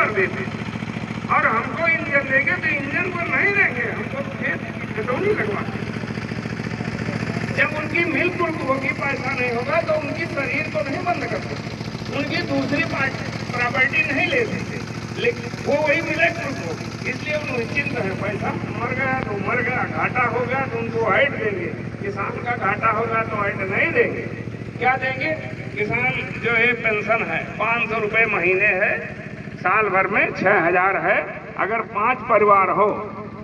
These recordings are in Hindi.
पर देते और हमको इंजन देंगे तो इंजन पर नहीं देंगे, हमको खेत की खतौनी लगवाते। जब उनकी मिल्क होगी, पैसा नहीं होगा तो उनकी शरीर को नहीं बंद करते, उनकी दूसरी प्रॉपर्टी नहीं ले सकते, लेकिन वो वही मिलेट होगी। इसलिए वो निश्चिंत है, पैसा मर गया तो मर गया, घाटा हो गया तो उनको हाइट देंगे। किसान का घाटा होगा तो हाइट नहीं देंगे। क्या देंगे? किसान जो है पेंशन है 500 रुपये महीने है, साल भर में 6000 है। अगर 5 परिवार हो,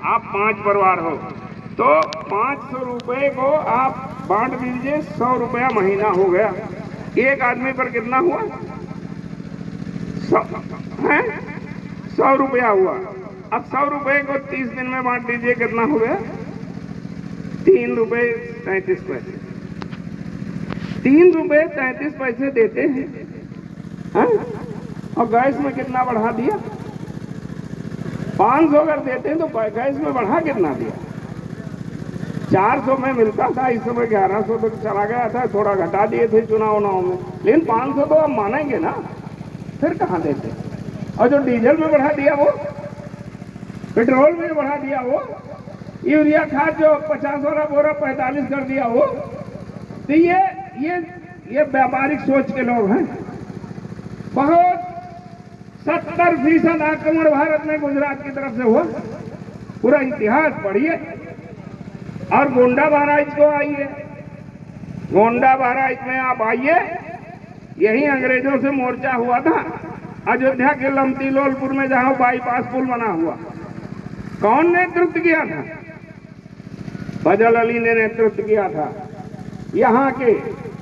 आप 5 परिवार हो तो 500 रुपये को आप बांट दीजिए, 100 रुपया महीना हो गया। एक आदमी पर कितना हुआ? 100 रुपया हुआ। अब 100 रुपये को 30 दिन में बांट दीजिए, कितना हो गया? 3 रुपये 33 पैसे। 3 रुपये 33 पैसे देते हैं, और गैस में कितना बढ़ा दिया? 500 अगर देते हैं तो गैस में बढ़ा कितना दिया? 400 में मिलता था, इस समय 1100 तक चला गया था, थोड़ा घटा दिए थे चुनाव में, लेकिन 500 तो आप मानेंगे ना, फिर कहाँ देते? और जो डीजल में बढ़ा दिया वो, पेट्रोल में बढ़ा दिया वो, यूरिया खाद जो 50 वाला बोरा 45 कर दिया वो, तो ये व्यापारिक सोच के लोग हैं। बहुत 70% आक्रमण भारत में गुजरात की तरफ से हुआ, पूरा इतिहास पढ़िए। और गोंडा बहराइच को आइए, गोंडा बहराइच में आप आइए, यही अंग्रेजों से मोर्चा हुआ था। अयोध्या के लमती लोलपुर में जहां बाईपास पुल बना हुआ, कौन नेतृत्व किया था? फजल अली ने नेतृत्व किया था। यहाँ के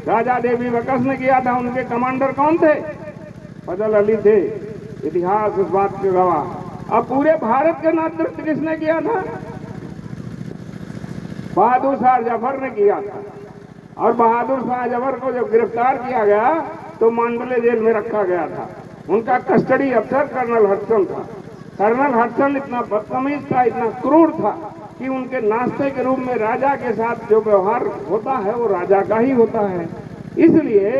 राजा देवी बकस ने किया था। उनके कमांडर कौन थे? फजल अली थे। इतिहास इस बात के गवाह। अब पूरे भारत का नेतृत्व किसने किया था? बहादुर शाह जफर ने किया था। और बहादुर शाह जफर को जब गिरफ्तार किया गया तो मांडले जेल में रखा गया था। उनका कस्टडी अफसर कर्नल हडसन था। कर्नल हडसन इतना बदतमीज था, इतना क्रूर था कि उनके नाश्ते के रूप में राजा के साथ जो व्यवहार होता है वो राजा का ही होता है। इसलिए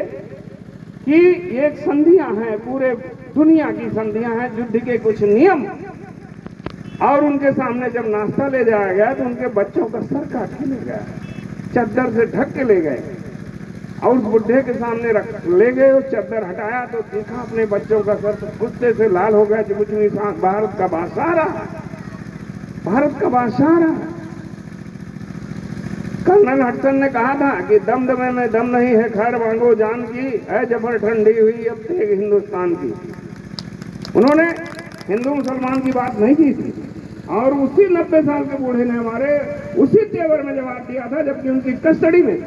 कि एक संधियां हैं, पूरे दुनिया की संधियां हैं, युद्ध के कुछ नियम, और उनके सामने जब नाश्ता ले जाया गया तो उनके बच्चों का सर काट के ले गया, चद्दर से ढक के ले गए, और उस बुढ़े के सामने रख ले गए। उस चद्दर हटाया तो देखा अपने बच्चों का सर, तो गुस्से से लाल हो गया कि कुछ नहीं, भारत का बादशाह रहा, भारत का बादशाह रहा। कर्नल हडसन ने कहा था कि दमदमे में दम नहीं है, खैर मांगो जान की, है जफर ठंडी हुई अब तक हिंदुस्तान की। उन्होंने हिंदू मुसलमान की बात नहीं की थी, और उसी 90 साल के बूढ़े ने हमारे उसी तेवर में जवाब दिया था, जबकि उनकी कस्टडी में।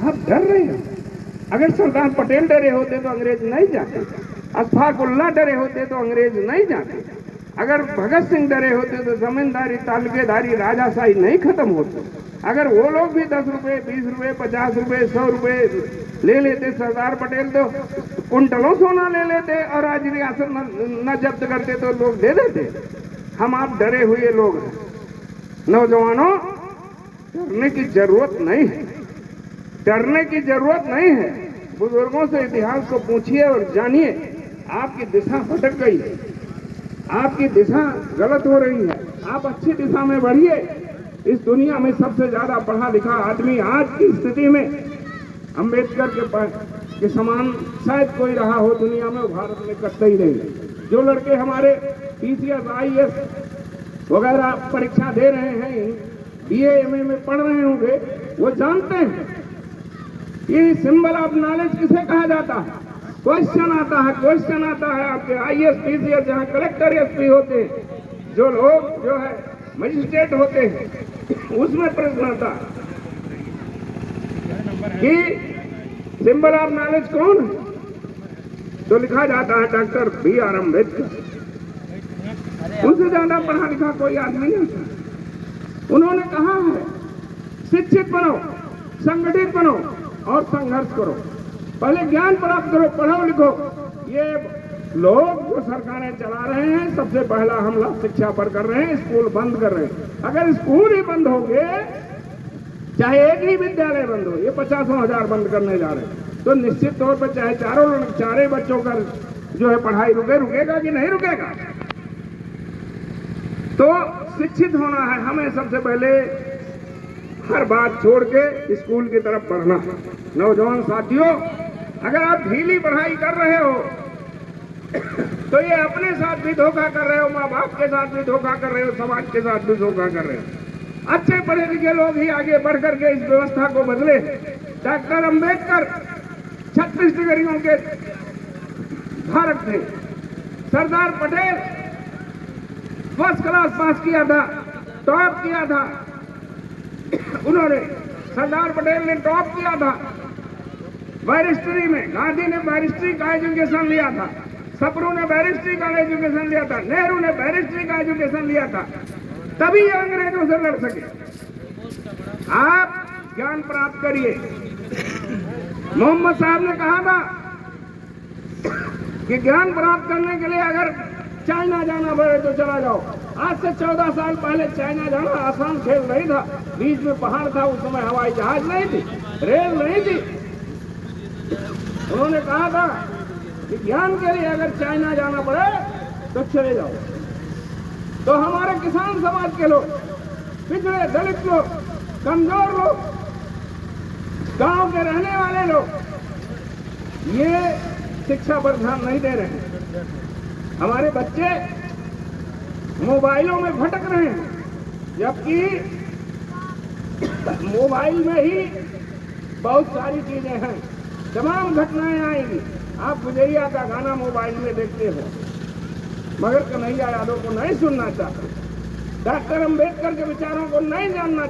आप डर रहे हैं? अगर सरदार पटेल डरे होते तो अंग्रेज नहीं जाते, अशफाक उल्लाह डरे होते तो अंग्रेज नहीं जाते, अगर भगत सिंह डरे होते तो जमींदारी तालुकेदारी राजाशाही नहीं खत्म होती, अगर वो लोग भी 10 रुपए 20 रुपए 50 रुपए 100 रुपए ले लेते, सरदार पटेल तो कुंटलों सोना ले लेते, और आज रियासत न जब्त करते तो लोग दे देते। हम आप डरे हुए लोग हैं। नौजवानों, डरने की जरूरत नहीं है, डरने की जरूरत नहीं है। बुजुर्गों से इतिहास को पूछिए और जानिए। आपकी दिशा भटक गई है, आपकी दिशा गलत हो रही है, आप अच्छी दिशा में बढ़िए। इस दुनिया में सबसे ज्यादा पढ़ा लिखा आदमी आज की स्थिति में अंबेडकर के समान शायद कोई रहा हो दुनिया में, भारत में कतई नहीं। जो लड़के हमारे PCS IAS वगैरह परीक्षा दे रहे हैं, BA MA में पढ़ रहे होंगे, वो जानते हैं कि सिंबल ऑफ नॉलेज किसे कहा जाता है। क्वेश्चन आता है आपके IAS PCS जहाँ कलेक्टर SP होते हैं, जो लोग जो है मजिस्ट्रेट होते हैं, उसमें प्रश्न आता है कि सिंबल ऑफ नॉलेज कौन है, तो लिखा जाता है डॉक्टर BR अम्बेडकर। उनसे ज्यादा पढ़ा लिखा कोई आदमी नहीं था। उन्होंने कहा है शिक्षित बनो, संगठित बनो और संघर्ष करो। पहले ज्ञान प्राप्त करो, पढ़ो लिखो। ये लोग जो सरकारें चला रहे हैं, सबसे पहला हमला शिक्षा पर कर रहे हैं, स्कूल बंद कर रहे हैं। अगर स्कूल ही बंद होंगे, चाहे एक ही विद्यालय बंद हो, ये 50,000 बंद करने जा रहे हैं, तो निश्चित तौर पर चाहे चारे बच्चों का जो है पढ़ाई रुकेगा कि नहीं रुकेगा। तो शिक्षित होना है हमें सबसे पहले, हर बात छोड़ के स्कूल की तरफ पढ़ना। नौजवान साथियों, अगर आप ढीली पढ़ाई कर रहे हो तो ये अपने साथ भी धोखा कर रहे हो, माँ बाप के साथ भी धोखा कर रहे हो, समाज के साथ भी धोखा कर रहे हो। अच्छे पढ़े लिखे लोग ही आगे बढ़ करके इस व्यवस्था को बदले। डॉक्टर अंबेडकर 36 डिग्रियों के धारक थे। Sardar Patel first class pass किया था, टॉप किया था उन्होंने। सरदार पटेल ने टॉप किया था बैरिस्ट्री में। गांधी ने बैरिस्ट्री का एजुकेशन लिया था, सप्रू ने बैरिस्ट्री का एजुकेशन लिया था, नेहरू ने बैरिस्ट्री का एजुकेशन लिया था, तभी ये अंग्रेजों से लड़ सके। आप ज्ञान प्राप्त करिए। मोहम्मद साहब ने कहा था कि ज्ञान प्राप्त करने के लिए अगर चाइना जाना पड़े तो चला जाओ। आज से 14 साल पहले चाइना जाना आसान खेल नहीं था। बीच में पहाड़ था, उस समय हवाई जहाज नहीं थी, रेल नहीं थी। उन्होंने कहा था कि ज्ञान के लिए अगर चाइना जाना पड़े तो चले जाओ। तो हमारे किसान समाज के लोग, पिछड़े दलित लोग, कमजोर लोग, गांव के रहने वाले लोग ये शिक्षा पर ध्यान नहीं दे रहे हैं। हमारे बच्चे मोबाइलों में भटक रहे हैं, जबकि मोबाइल में ही बहुत सारी चीजें हैं, तमाम घटनाएं आएंगी। आप गुजरिया का गाना मोबाइल में देखते हो, मगर कन्हैया यादव को नहीं सुनना चाहते, डॉक्टर अंबेडकर के विचारों को नहीं जानना चाहते।